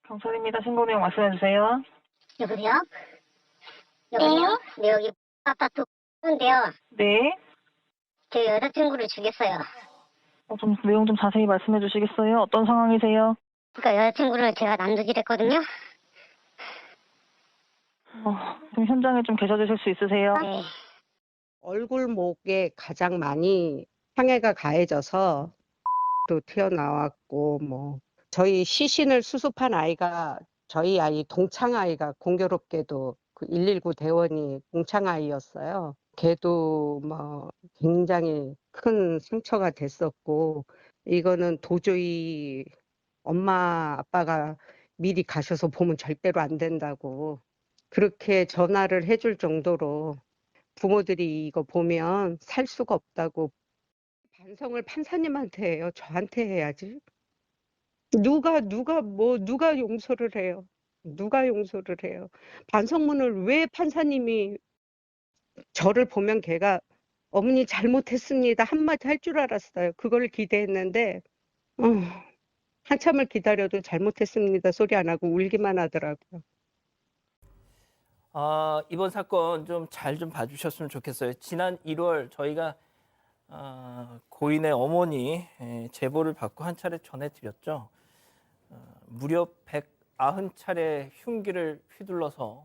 경찰입니다. 신고 내용 말씀해 주세요. 여보세요? 여보세요? 네, 여기 아파트 인데요. 네. 제 여자친구를 죽였어요. 좀 내용 좀 자세히 말씀해 주시겠어요? 어떤 상황이세요? 그러니까 여자친구를 제가 남주기를 했거든요. 좀 현장에 좀 계셔 주실 수 있으세요? 네. 얼굴목에 가장 많이 상해가 가해져서 또 튀어나왔고 저희 시신을 수습한 아이가 저희 아이 동창 아이가 공교롭게도 그 119 대원이 동창 아이였어요. 걔도 굉장히 큰 상처가 됐었고 이거는 도저히 엄마 아빠가 미리 가셔서 보면 절대로 안 된다고 그렇게 전화를 해줄 정도로 부모들이 이거 보면 살 수가 없다고 반성을 판사님한테 해요. 저한테 해야지. 누가 용서를 해요. 누가 용서를 해요. 반성문을 왜 판사님이 저를 보면 걔가 어머니 잘못했습니다. 한마디 할 줄 알았어요. 그걸 기대했는데 어, 한참을 기다려도 잘못했습니다. 소리 안 하고 울기만 하더라고요. 이번 사건 좀 잘 좀 봐주셨으면 좋겠어요. 지난 1월 저희가 고인의 어머니 제보를 받고 한 차례 전해드렸죠. 무려 190차례 흉기를 휘둘러서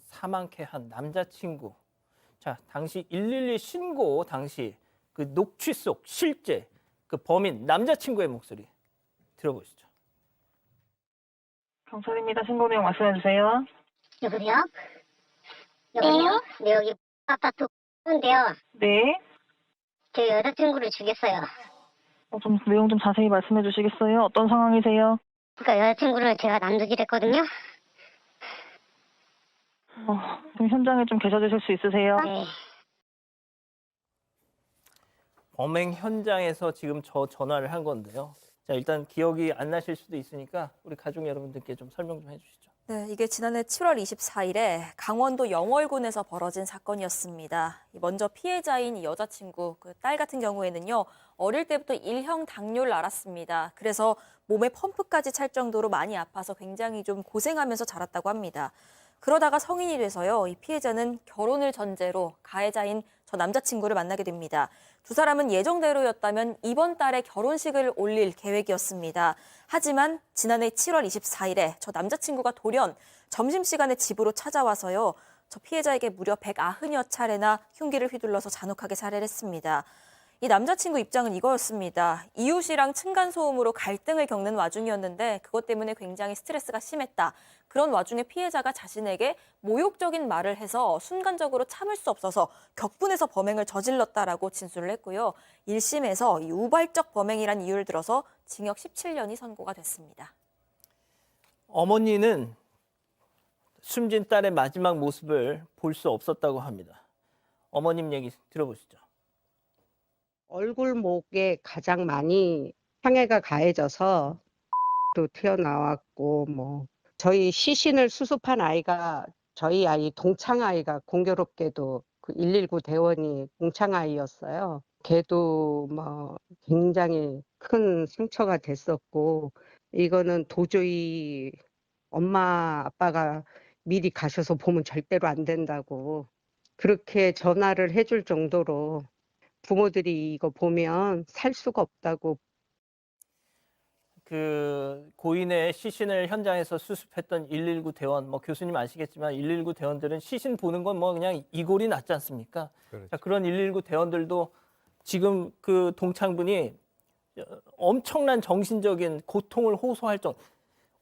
사망케 한 남자친구. 자, 당시 112 신고 당시 그 녹취 속 실제 그 범인 남자친구의 목소리 들어보시죠. 경찰입니다. 신고 내용 말씀해 주세요. 여보세요? 여보세요? 네, 여기 아파트 인데요. 네. 제 여자친구를 죽였어요. 좀 내용 좀 자세히 말씀해 주시겠어요? 어떤 상황이세요? 그러니까 여자친구를 제가 남주기를 했거든요. 좀 현장에 좀 계셔 주실 수 있으세요? 네. 범행 현장에서 지금 저 전화를 한 건데요. 자, 일단 기억이 안 나실 수도 있으니까 우리 가족 여러분들께 좀 설명 좀 해주시죠. 네, 이게 지난해 7월 24일에 강원도 영월군에서 벌어진 사건이었습니다. 먼저 피해자인 이 여자친구, 그 딸 같은 경우에는요, 어릴 때부터 일형 당뇨를 앓았습니다. 그래서 몸에 펌프까지 찰 정도로 많이 아파서 굉장히 좀 고생하면서 자랐다고 합니다. 그러다가 성인이 돼서요, 이 피해자는 결혼을 전제로 가해자인 저 남자친구를 만나게 됩니다. 두 사람은 예정대로였다면 이번 달에 결혼식을 올릴 계획이었습니다. 하지만 지난해 7월 24일에 저 남자친구가 돌연 점심시간에 집으로 찾아와서요. 저 피해자에게 무려 190여 차례나 흉기를 휘둘러서 잔혹하게 살해를 했습니다. 이 남자친구 입장은 이거였습니다. 이웃이랑 층간소음으로 갈등을 겪는 와중이었는데 그것 때문에 굉장히 스트레스가 심했다. 그런 와중에 피해자가 자신에게 모욕적인 말을 해서 순간적으로 참을 수 없어서 격분해서 범행을 저질렀다라고 진술을 했고요. 1심에서 이 우발적 범행이란 이유를 들어서 징역 17년이 선고가 됐습니다. 어머니는 숨진 딸의 마지막 모습을 볼 수 없었다고 합니다. 어머님 얘기 들어보시죠. 얼굴목에 가장 많이 상해가 가해져서 또 튀어나왔고 저희 시신을 수습한 아이가 저희 아이 동창 아이가 공교롭게도 그 119 대원이 동창 아이였어요. 걔도 굉장히 큰 상처가 됐었고 이거는 도저히 엄마 아빠가 미리 가셔서 보면 절대로 안 된다고 그렇게 전화를 해줄 정도로 부모들이 이거 보면 살 수가 없다고. 그 고인의 시신을 현장에서 수습했던 119 대원, 교수님 아시겠지만 119 대원들은 시신 보는 건 그냥 이골이 낫지 않습니까? 그렇죠. 자, 그런 119 대원들도 지금 그 동창분이 엄청난 정신적인 고통을 호소할 정도.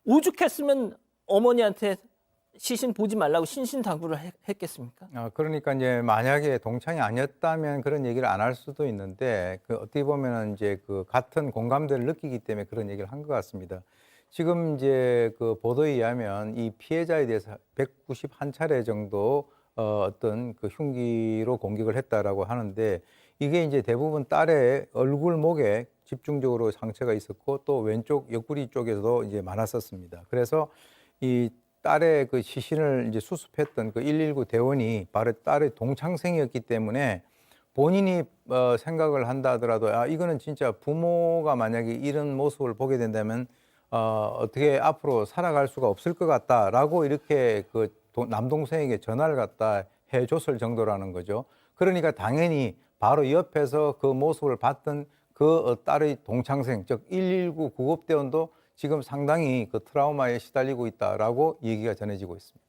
오죽했으면 어머니한테 시신 보지 말라고 신신당부를 했겠습니까? 그러니까 이제 만약에 동창이 아니었다면 그런 얘기를 안 할 수도 있는데 그 어떻게 보면은 이제 그 같은 공감대를 느끼기 때문에 그런 얘기를 한 것 같습니다. 지금 이제 그 보도에 의하면 이 피해자에 대해서 191차례 정도 어떤 그 흉기로 공격을 했다라고 하는데 이게 이제 대부분 딸의 얼굴목에 집중적으로 상처가 있었고 또 왼쪽 옆구리 쪽에서도 이제 많았었습니다. 그래서 이 딸의 그 시신을 이제 수습했던 그 119 대원이 바로 딸의 동창생이었기 때문에 본인이 생각을 한다 하더라도 이거는 진짜 부모가 만약에 이런 모습을 보게 된다면 어떻게 앞으로 살아갈 수가 없을 것 같다라고 이렇게 그 남동생에게 전화를 갖다 해줬을 정도라는 거죠. 그러니까 당연히 바로 옆에서 그 모습을 봤던 그 딸의 동창생, 즉 119 구급대원도 지금 상당히 그 트라우마에 시달리고 있다라고 얘기가 전해지고 있습니다.